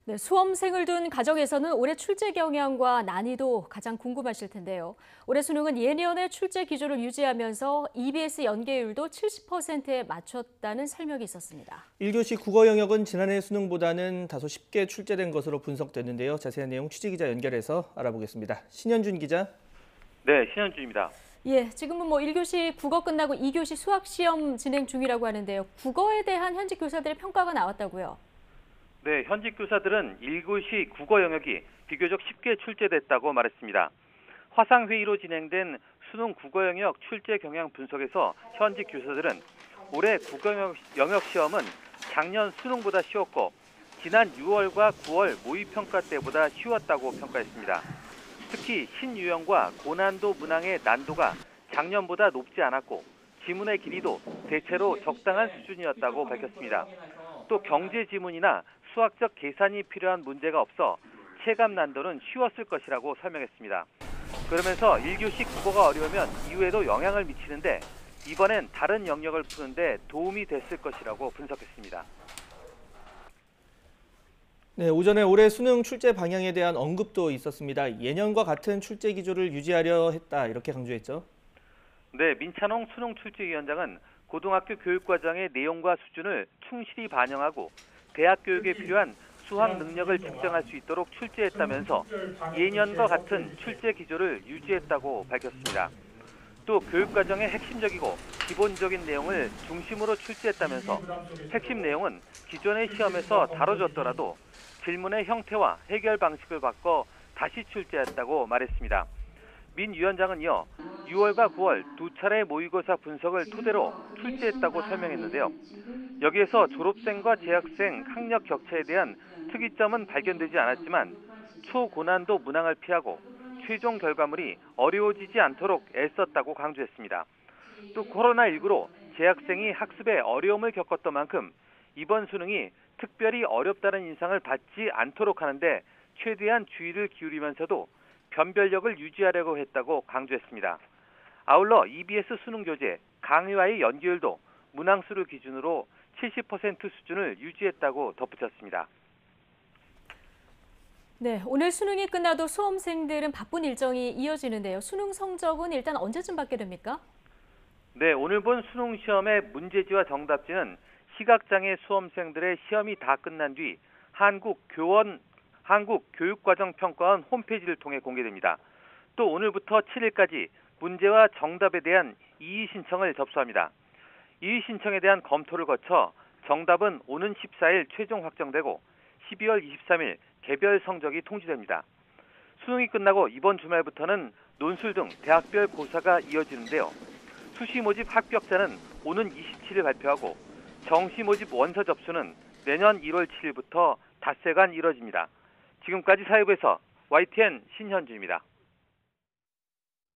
네, 수험생을 둔 가정에서는 올해 출제 경향과 난이도 가장 궁금하실 텐데요. 올해 수능은 예년의 출제 기조를 유지하면서 EBS 연계율도 70%에 맞췄다는 설명이 있었습니다. 1교시 국어 영역은 지난해 수능보다는 다소 쉽게 출제된 것으로 분석됐는데요. 자세한 내용 취재기자 연결해서 알아보겠습니다. 신현준 기자. 네, 신현주입니다. 예, 지금은 1교시 국어 끝나고 2교시 수학 시험 진행 중이라고 하는데요. 국어에 대한 현직 교사들의 평가가 나왔다고요. 네, 현직 교사들은 1교시 국어 영역이 비교적 쉽게 출제됐다고 말했습니다. 화상회의로 진행된 수능 국어 영역 출제 경향 분석에서 현직 교사들은 올해 국어 영역 시험은 작년 수능보다 쉬웠고 지난 6월과 9월 모의평가 때보다 쉬웠다고 평가했습니다. 특히 신유형과 고난도 문항의 난도가 작년보다 높지 않았고 지문의 길이도 대체로 적당한 수준이었다고 밝혔습니다. 또 경제 지문이나 수학적 계산이 필요한 문제가 없어 체감 난도는 쉬웠을 것이라고 설명했습니다. 그러면서 1교시 국어가 어려우면 이후에도 영향을 미치는데 이번엔 다른 영역을 푸는데 도움이 됐을 것이라고 분석했습니다. 네, 오전에 올해 수능 출제 방향에 대한 언급도 있었습니다. 예년과 같은 출제 기조를 유지하려 했다, 이렇게 강조했죠. 네, 민찬홍 수능 출제위원장은 고등학교 교육과정의 내용과 수준을 충실히 반영하고 대학 교육에 필요한 수학 능력을 측정할 수 있도록 출제했다면서 예년과 같은 출제 기조를 유지했다고 밝혔습니다. 또 교육과정의 핵심적이고 기본적인 내용을 중심으로 출제했다면서 핵심 내용은 기존의 시험에서 다뤄졌더라도 질문의 형태와 해결 방식을 바꿔 다시 출제했다고 말했습니다. 민 위원장은요, 6월과 9월 두 차례 모의고사 분석을 토대로 출제했다고 설명했는데요. 여기에서 졸업생과 재학생 학력 격차에 대한 특이점은 발견되지 않았지만 초고난도 문항을 피하고 최종 결과물이 어려워지지 않도록 애썼다고 강조했습니다. 또 코로나19로 재학생이 학습에 어려움을 겪었던 만큼 이번 수능이 특별히 어렵다는 인상을 받지 않도록 하는데 최대한 주의를 기울이면서도 변별력을 유지하려고 했다고 강조했습니다. 아울러 EBS 수능 교재 강의와의 연계율도 문항수를 기준으로 70% 수준을 유지했다고 덧붙였습니다. 네, 오늘 수능이 끝나도 수험생들은 바쁜 일정이 이어지는데요. 수능 성적은 일단 언제쯤 받게 됩니까? 네, 오늘 본 수능 시험의 문제지와 정답지는 시각장애 수험생들의 시험이 다 끝난 뒤 한국교육과정평가원 홈페이지를 통해 공개됩니다. 또 오늘부터 7일까지 문제와 정답에 대한 이의 신청을 접수합니다. 이의 신청에 대한 검토를 거쳐 정답은 오는 14일 최종 확정되고 12월 23일 개별 성적이 통지됩니다. 수능이 끝나고 이번 주말부터는 논술 등 대학별 고사가 이어지는데요. 수시 모집 합격자는 오는 27일 발표하고 정시 모집 원서 접수는 내년 1월 7일부터 닷새간 이뤄집니다. 지금까지 사회부에서 YTN 신현주입니다.